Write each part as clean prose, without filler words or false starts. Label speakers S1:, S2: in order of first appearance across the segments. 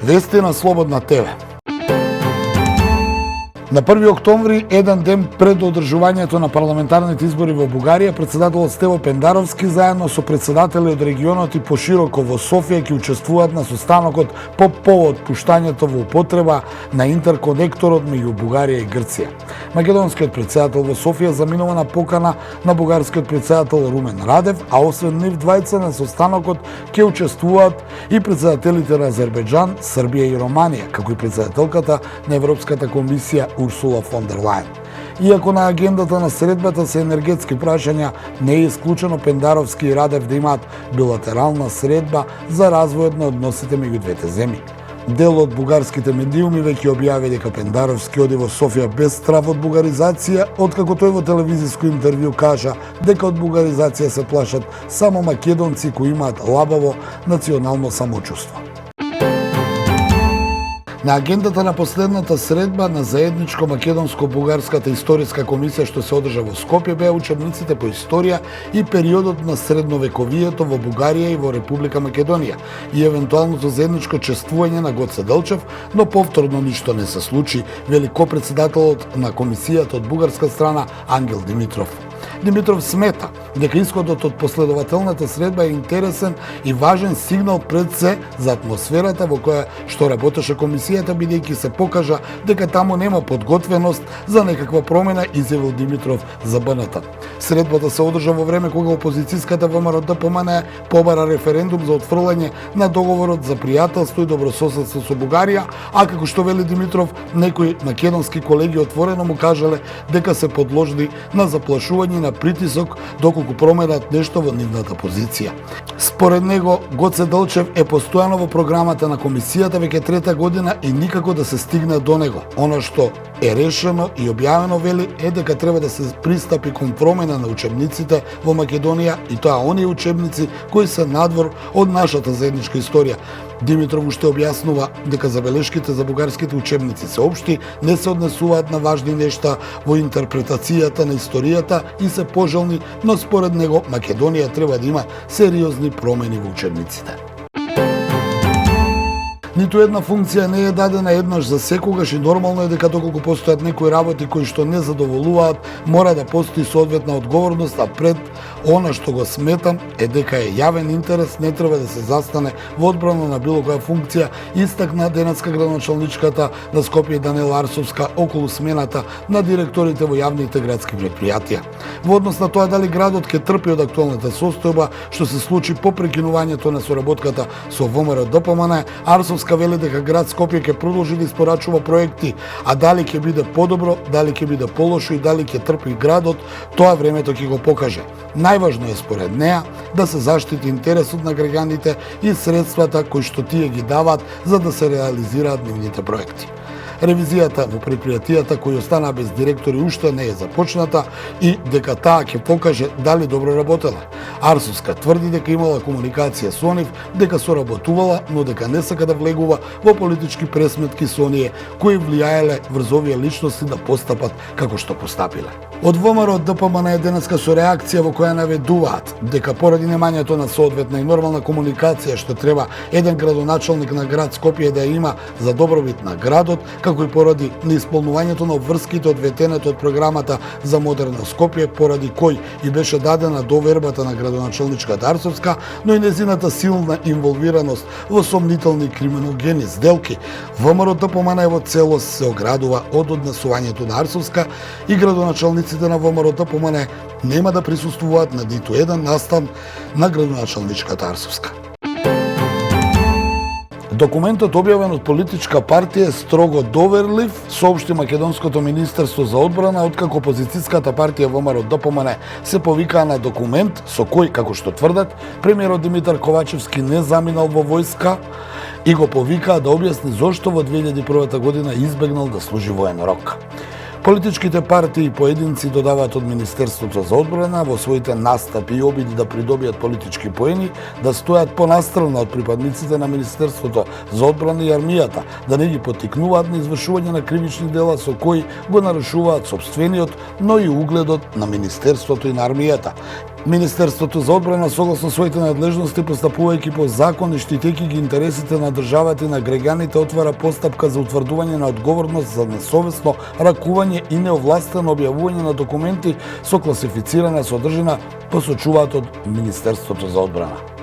S1: Вести на Слободна ТВ. На 1 октомври, еден ден пред одржувањето на парламентарните избори во Бугарија, председателот Стево Пендаровски заедно со председатели од регионот и пошироко во Софија ќе учествуваат на состанокот по повод пуштањето во употреба на интерконекторот меѓу Бугарија и Грција. Македонскиот председател во Софија заминува на покана на бугарскиот председател Румен Радев, а освен нив двајца на состанокот ќе учествуваат и председателите на Азербејџан, Србија и Романија, како и председателката на Европската комисија Урсула фон дер Лајен. Иако на агендата на средбата се енергетски прашања, не е исклучено Пендаровски и Радев да имаат билатерална средба за развојот на односите меѓу двете земји. Дел од бугарските медиуми веќе објави дека Пендаровски оди во Софија без страв од бугаризација, откако тој во телевизиско интервју кажа дека од бугаризација се плашат само македонци кои имаат лабаво национално самочувство. На агендата на последната средба на заедничко македонско-бугарската историска комисија што се одржа во Скопје беа учебниците по историја и периодот на средновековието во Бугарија и во Република Македонија и евентуалното заедничко чествување на Гоце Делчев, но повторно ништо не се случи, вели ко-председателот на комисијата од бугарска страна Ангел Димитров. Димитров смета дека исходот од последователната средба е интересен и важен сигнал пред се за атмосферата во која што работеше комисијата, бидејќи се покажа дека таму нема подготвеност за некаква промена, изјавил Димитров за БНТ. Средбата се одржа во време кога опозицијската ВМРО-ДПМН побара референдум за отфрлање на договорот за пријателство и добрососедство со Бугарија, а како што вели Димитров, некои македонски колеги отворено му кажале дека се подложни на заплашување на притисок доколку променат нешто во нивната позиција. Според него, Гоце Делчев е постојано во програмата на комисијата веќе трета година и никако да се стигне до него. Оно што е решено и објавено, вели, е дека треба да се пристапи кон промена на учебниците во Македонија, и тоа оние учебници кои се надвор од нашата заедничка историја. Димитров уште објаснува дека забелешките за бугарските учебници се општи, не се однесуваат на важни нешта во интерпретацијата на историјата и се пожелни, но според него Македонија треба да има сериозни промени во учебниците. Ниту една функција не е дадена еднаш за секогаш и нормално е дека доколку постојат некои работи кои што не задоволуваат, мора да постои соодветна одговорност, а пред она што го сметам е дека е јавен интерес, не треба да се застане во одбрана на било која функција, истакна денеска градоначалничката на Скопје Данела Арсовска околу смената на директорите во јавните градски предпријатија. Во однос на тоа дали градот ќе трпи од актуелната состојба што се случи по прекинувањето на соработката со ВМРО-ДПМН, Арсовска вели дека град Скопје ќе продолжи да испорачува проекти, а дали ќе биде подобро, дали ќе биде полошо и дали ќе трпи градот, тоа времето ќе го покаже. Најважно е според неа да се заштити интересот на граѓаните и средствата кои што тие ги даваат за да се реализираат нивните проекти. Ревизијата во предпријатијата кои останаа без директори уште не е започната и дека таа ќе покаже дали добро работела. Арсовска тврди дека имала комуникација со нив, дека соработувала, но дека не сака да влегува во политички пресметки со оние кои влијаеле врз овие личности да постапат како што постапиле. Од ВМРО-ДПМН е денеска со реакција во која наведуваат дека поради немањето на соодветна и нормална комуникација што треба еден градоначалник на град Скопје да има за добробит на градот, како и поради неисполнувањето на обврските од ветенето од програмата за модерна Скопје, поради кој и беше дадена довербата на градоначалничката Арсовска, но и незината силна инволвираност во сомнителни криминогени сделки, ВМРО-ДПМН во целост се оградува од однесувањето на Арсовска и градоначалниците на ВМРО-ДПМН нема да присуствуваат на ниту еден настан на градоначалничката Арсовска. Документот објавен од политичка партија е строго доверлив, соопшти Македонското министерство за одбрана, откако опозицијската партија ВМРО-ДПМН се повикаа на документ со кој, како што тврдат, премиерот Димитар Ковачевски не заминал во војска и го повикаа да објасни зошто во 2001 година избегнал да служи воен рок. Политичките партии и поединци додаваат од Министерството за одбрана во своите настапи и обиди да придобијат политички поени, да стојат понастрана од припадниците на Министерството за одбрана и армијата, да не ги поттикнуваат на извршување на кривични дела со кои го нарушуваат сопствениот, но и угледот на Министерството и на армијата. Министерството за одбрана согласно своите надлежности, постапувајќи по закон и штитејќи ги интересите на државата и на граѓаните, отвара постапка за утврдување на одговорност за несовесно ракување и неовластено објавување на документи со класифицирана содржина, посочуваат од Министерството за одбрана.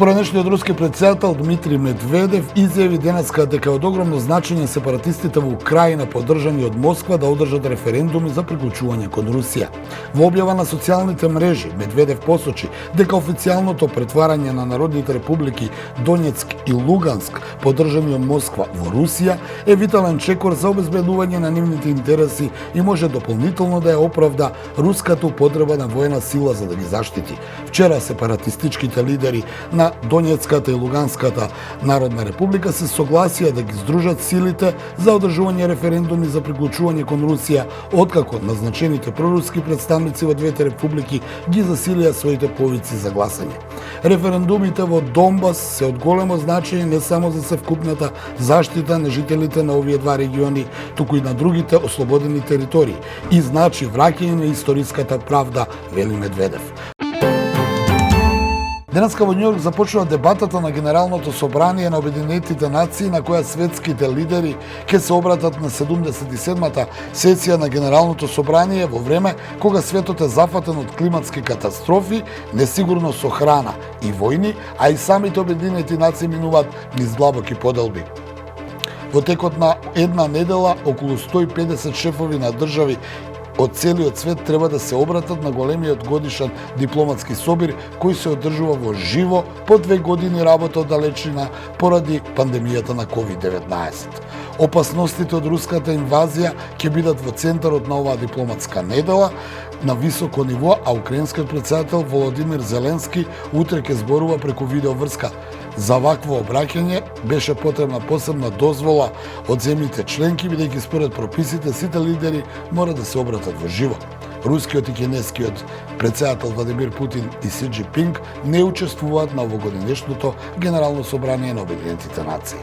S1: Поранешниот руски председател Дмитрий Медведев изјави денеска дека е од огромно значење сепаратистите во Украина, поддржани од Москва, да одржат референдуми за приклучување кон Русија. Во објава на социјалните мрежи, Медведев посочи дека официјалното претварање на народните републики Донецк и Луганск, поддржани од Москва, во Русија, е витален чекор за обезбедување на нивните интереси и може дополнително да ја оправда руската употреба на воена сила за да ги заштити. Вчера сепаратистичките лидери на Донецката и Луганската Народна република се согласија да ги здружат силите за одржување референдуми за приклучување кон Русија, откако назначените проруски представници во двете републики ги засилија своите повици за гласање. Референдумите во Донбас се од големо значење не само за севкупната заштита на жителите на овие два региони, туку и на другите ослободени територии и значи враќање на историската правда, вели Медведев. Денеска во Њујорк започнува дебатата на Генералното собрание на Обединетите нации, на која светските лидери ќе се обратат на 77-та сесија на Генералното собрание во време кога светот е зафатен од климатски катастрофи, несигурност со храна и војни, а и самите Обединети нации минуваат низ длабоки поделби. Во текот на една недела, околу 150 шефови на држави од целиот свет треба да се обратат на големиот годишен дипломатски собир кој се одржува во живо по 2 години работа од далечина поради пандемијата на COVID-19. Опасностите од руската инвазија ќе бидат во центарот на оваа дипломатска недела на високо ниво, а украинскиот председател Володимир Зеленски утре ќе зборува преку видеоврска. За вакво обраќање беше потребна посебна дозвола од земјите членки, бидејќи според прописите сите лидери мора да се обратат во живо. Рускиот и кинескиот председател Владимир Путин и Си Џинпинг не учествуваат на овогодинешното Генерално собрание на Обединетите нации.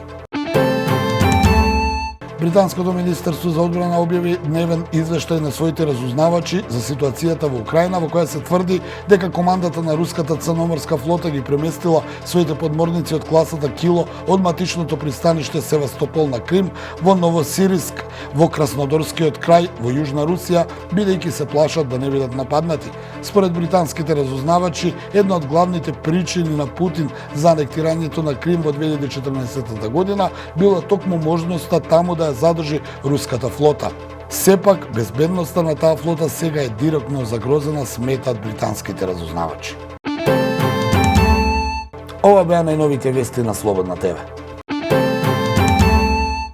S1: Британското министерство за одбрана објави дневен извештај на своите разузнавачи за ситуацијата во Украина, во која се тврди дека командата на руската црноморска флота ги преместила своите подморници од класата Кило од матичното пристаниште Севастопол на Крим во Новосириск во Краснодарскиот крај во Јужна Русија, бидејќи се плашат да не бидат нападнати. Според британските разузнавачи, една од главните причини на Путин за анектирањето на Крим во 2014 година била токму можноста таму да задржи руската флота. Сепак, безбедноста на таа флота сега е директно загрозена, сметат британските разузнавачи. Ова беа најновите вести на Слободна ТВ.